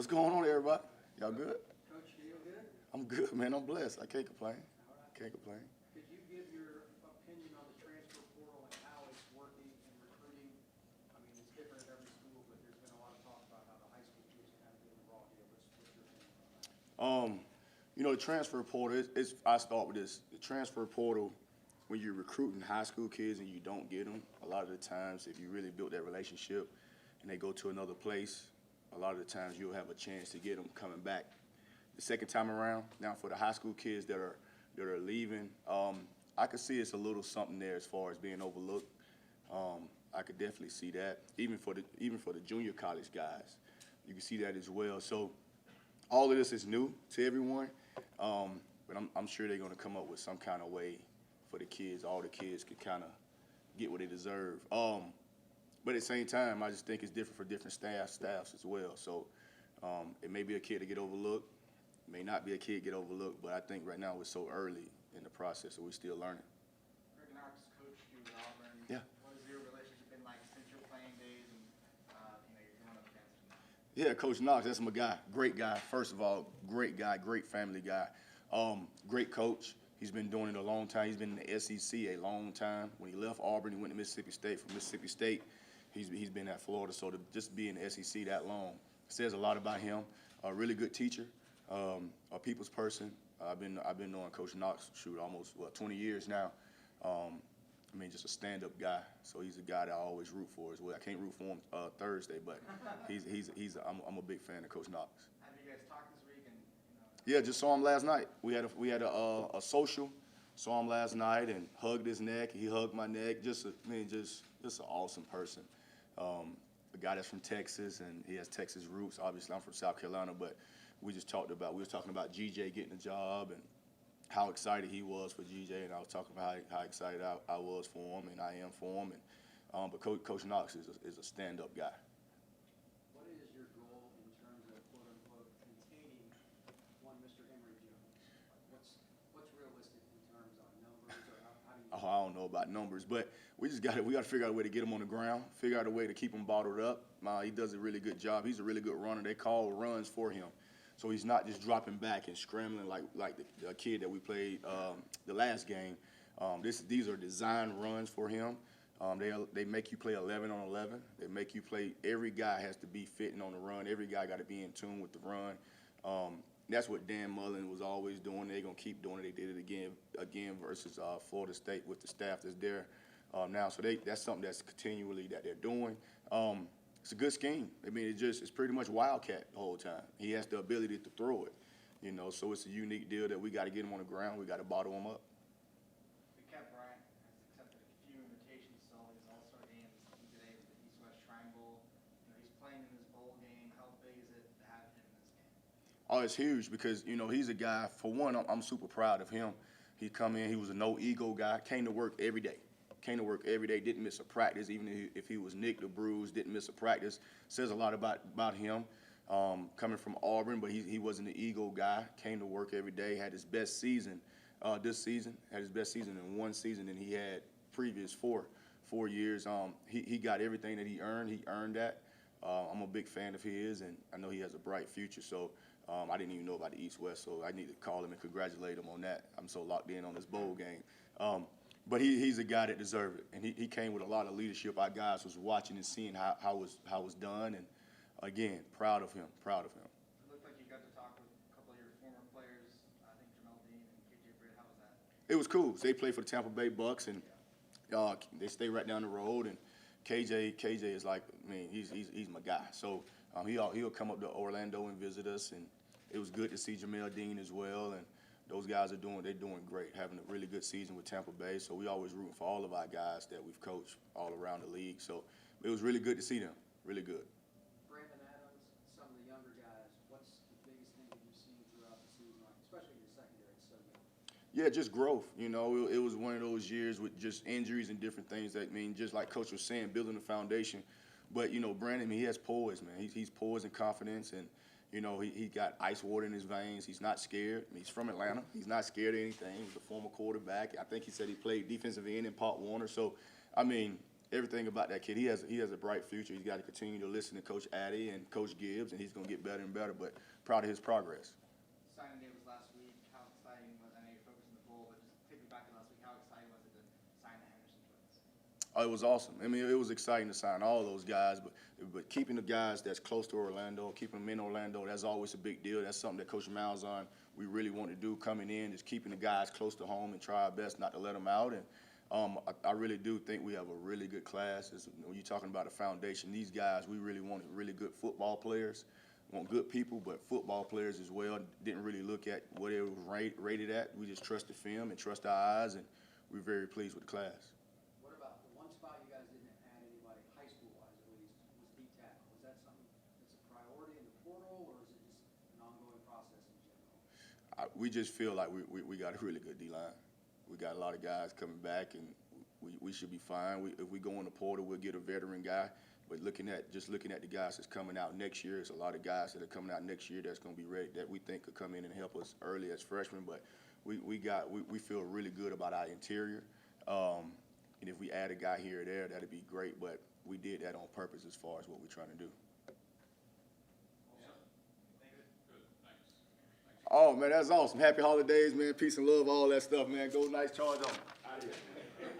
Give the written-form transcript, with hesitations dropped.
What's going on, everybody? Y'all good? Coach, you feel good? I'm good, man. I'm blessed. I can't complain. All right. Can't complain. Could you give your opinion on the transfer portal and how it's working in recruiting? I mean, it's different at every school, but there's been a lot of talk about how the high school kids are kind of doing the raw deal. What's your opinion on that? The transfer portal. I start with this. The transfer portal. When you're recruiting high school kids and you don't get them, a lot of the times, if you really built that relationship and they go to another place, a lot of the times you'll have a chance to get them coming back the second time around. Now, for the high school kids that are leaving, I could see it's a little something there as far as being overlooked. I could definitely see that. Even for the junior college guys, you can see that as well. So all of this is new to everyone, but I'm sure they're going to come up with some kind of way for the kids. All the kids could kind of get what they deserve. But at the same time, I just think it's different for different staffs as well. So it may be a kid to get overlooked, it may not be a kid get overlooked, but I think right now we're so early in the process, so we're still learning. Greg Knox coached you at Auburn. Yeah. What has your relationship been like since your playing days and you're going up against him now? Yeah, Coach Knox, that's my guy. Great guy. First of all, great guy, great family guy. Great coach. He's been doing it a long time. He's been in the SEC a long time. When he left Auburn, he went to Mississippi State. From Mississippi State, he's been at Florida. So to just be in the SEC that long says a lot about him. A really good teacher, a people's person. I've been knowing Coach Knox almost 20 years now. Just a stand-up guy. So he's a guy that I always root for as well. I can't root for him Thursday, but I'm a big fan of Coach Knox. Have you guys talked this week? Yeah, just saw him last night. We had a social. Saw him last night and hugged his neck. He hugged my neck. Just an awesome person. A guy that's from Texas and he has Texas roots. Obviously, I'm from South Carolina, but we was talking about GJ getting a job and how excited he was for GJ, and I was talking about how excited I was for him and I am for him. And but Coach Knox is a stand-up guy. What is your goal in terms of quote unquote containing one Mr. Emory Jones? What's realistic in terms of numbers or how do you? Oh, I don't know about numbers, but we got to figure out a way to get him on the ground, figure out a way to keep him bottled up. He does a really good job. He's a really good runner. They call runs for him. So he's not just dropping back and scrambling like the kid that we played the last game. These are design runs for him. They make you play 11 on 11. They make you play. Every guy has to be fitting on the run. Every guy got to be in tune with the run. That's what Dan Mullen was always doing. They're gonna keep doing it. They did it again versus Florida State with the staff that's there now. So that's something that's continually that they're doing. It's a good scheme. It's pretty much wildcat the whole time. He has the ability to throw it, So it's a unique deal that we got to get him on the ground. We got to bottle him up. Kev Bryant has accepted a few invitations to all these All-Star games today with the East-West Shrine Bowl. He's playing in this bowl game. How big is it to have him in this game? Oh, it's huge because, he's a guy, for one, I'm super proud of him. He come in, he was a no-ego guy, came to work every day. Didn't miss a practice, even if he was nicked or bruised, didn't miss a practice. Says a lot about him. Coming from Auburn, but he wasn't an ego guy. Came to work every day, had his best season this season, had his best season in one season than he had previous four years. He got everything that he earned. He earned that. I'm a big fan of his, and I know he has a bright future. So I didn't even know about the East-West, so I need to call him and congratulate him on that. I'm so locked in on this bowl game. But he's a guy that deserved it, and he came with a lot of leadership. Our guys was watching and seeing how it was done, and again, proud of him. It looked like you got to talk with a couple of your former players. I think Jamel Dean and KJ Britt. How was that? It was cool. They play for the Tampa Bay Bucks, and they stay right down the road. And KJ is like, he's my guy. So he'll come up to Orlando and visit us, and it was good to see Jamel Dean as well. And those guys they're doing great, having a really good season with Tampa Bay. So we always rooting for all of our guys that we've coached all around the league. So it was really good to see them, really good. Brandon Adams, some of the younger guys, what's the biggest thing that you've seen throughout the season, especially in your secondary? It's so young. Yeah, just growth. It was one of those years with just injuries and different things just like Coach was saying, building the foundation. But, Brandon, he has poise, man. He's poise and confidence, and, he got ice water in his veins. He's not scared. He's from Atlanta. He's not scared of anything. He's a former quarterback. I think he said he played defensive end in Pop Warner. So, everything about that kid. He has a bright future. He's got to continue to listen to Coach Addy and Coach Gibbs, and he's going to get better and better. But proud of his progress. Signing day was last week. How exciting was? I know you're focused on the bowl, but just take me back to last week. How exciting was it to sign the Henderson twins? Oh, it was awesome. I mean, it was exciting to sign all those guys, but keeping the guys that's close to Orlando, keeping them in Orlando, that's always a big deal. That's something that Coach Malzahn, we really want to do coming in, is keeping the guys close to home and try our best not to let them out. And I really do think we have a really good class. When you're talking about a foundation, these guys, we really wanted really good football players. We want good people, but football players as well. Didn't really look at what it was rated at. We just trust the film and trust our eyes, and we're very pleased with the class. What about the one spot you guys didn't add anybody, high school-wise at least, was D tackle? Is that something that's a priority in the portal, or is it just an ongoing process in general? We just feel like we got a really good D-line. We got a lot of guys coming back, and we should be fine. If we go in the portal, we'll get a veteran guy. But looking at the guys that's coming out next year, there's a lot of guys that are coming out next year that's going to be ready, that we think could come in and help us early as freshmen. But we feel really good about our interior. And if we add a guy here or there, that'd be great. But we did that on purpose as far as what we're trying to do. Oh, man, that's awesome. Happy holidays, man. Peace and love, all that stuff, man. Go Knights, charge on.